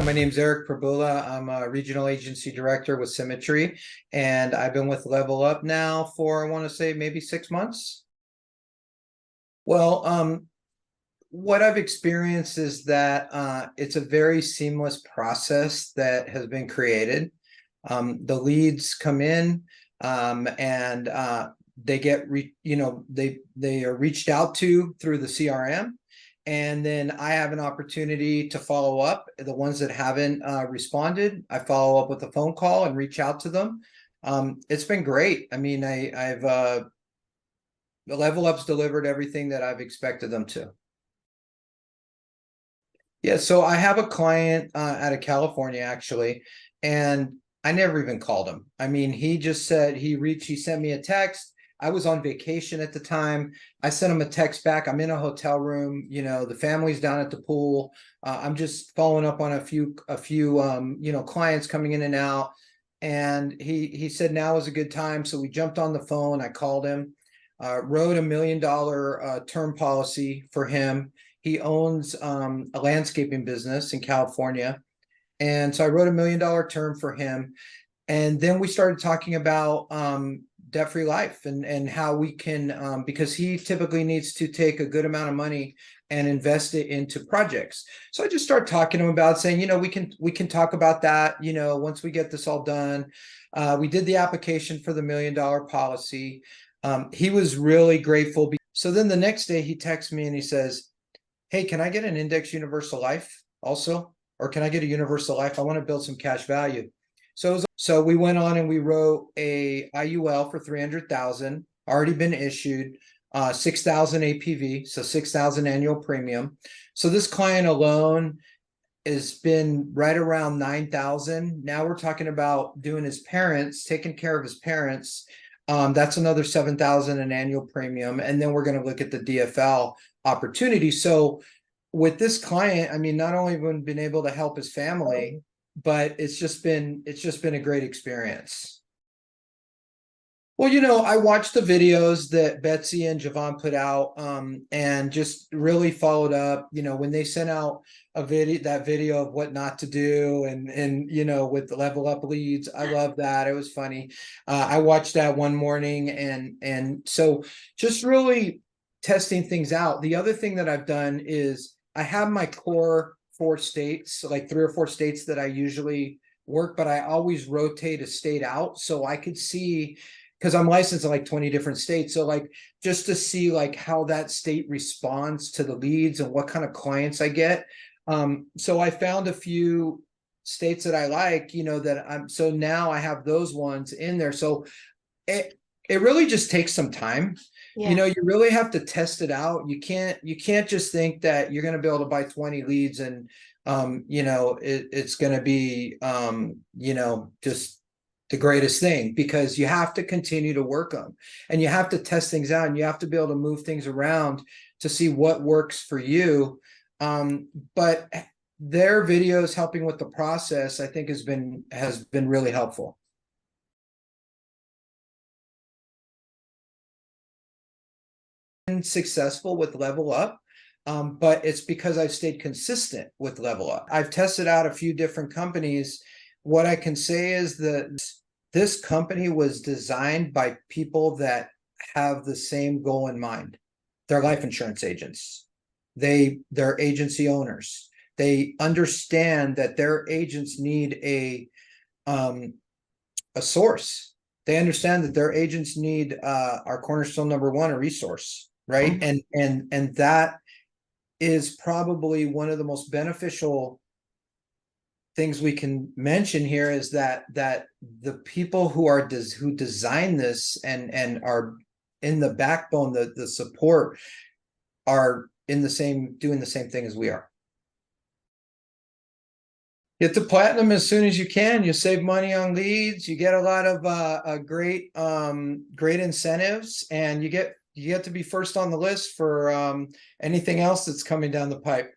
My name's Eric Prabula. I'm a regional agency director with Symmetry, and I've been with Level Up now for, I want to say, maybe 6 months. Well, what I've experienced is that it's a very seamless process that has been created. The leads come in, and they get they are reached out to through the CRM. And then I have an opportunity to follow up. The ones that haven't responded, I follow up with a phone call and reach out to them. It's been great. I mean, I've the Level Up's delivered everything that I've expected them to. Yeah, so I have a client out of California actually, and I never even called him. I mean, he just said he sent me a text. I was on vacation at the time. I sent him a text back. I'm in a hotel room. The family's down at the pool. I'm just following up on a few clients coming in and out. And he said now is a good time. So we jumped on the phone. I called him, wrote $1 million term policy for him. He owns a landscaping business in California. And so I wrote $1 million term for him. And then we started talking about debt-free life and how we can, because he typically needs to take a good amount of money and invest it into projects. So I just started talking to him about saying, we can talk about that, once we get this all done. We did the application for the $1 million policy. He was really grateful. So then the next day he texts me and he says, hey, can I get an index universal life also? Or can I get a universal life? I want to build some cash value. So we went on and we wrote a IUL for 300,000, already been issued, 6,000 APV, so 6,000 annual premium. So this client alone has been right around 9,000. Now we're talking about doing taking care of his parents. That's another 7,000 in annual premium. And then we're going to look at the DFL opportunity. So with this client, I mean, not only have we been able to help his family, but it's just been a great experience. Well, I watched the videos that Betsy and JaVaughn put out, and just really followed up. When they sent out that video of what not to do, and with the Level Up leads, I love that. It was funny. I watched that one morning, and so just really testing things out. The other thing that I've done is I have my core 4 states, like 3 or 4 states that I usually work, but I always rotate a state out so I could see, because I'm licensed in like 20 different states. So like just to see like how that state responds to the leads and what kind of clients I get. So I found a few states that I like, so now I have those ones in there. So it really just takes some time. Yeah. You really have to test it out. You can't just think that you're going to be able to buy 20 leads and it's going to be just the greatest thing, because you have to continue to work on, and you have to test things out, and you have to be able to move things around to see what works for you. But their videos helping with the process, I think has been really helpful. Successful with Level Up, but it's because I've stayed consistent with Level Up. I've tested out a few different companies. What I can say is that this company was designed by people that have the same goal in mind. They're life insurance agents. They're agency owners. They understand that their agents need a source. They understand that their agents need our cornerstone number 1, a resource. Right. And that is probably one of the most beneficial things we can mention here, is that the people who design this and are in the backbone, the support, are doing the same thing as we are. Get to platinum as soon as you can. You save money on leads. You get a lot of great incentives, and you get to be first on the list for anything else that's coming down the pipe.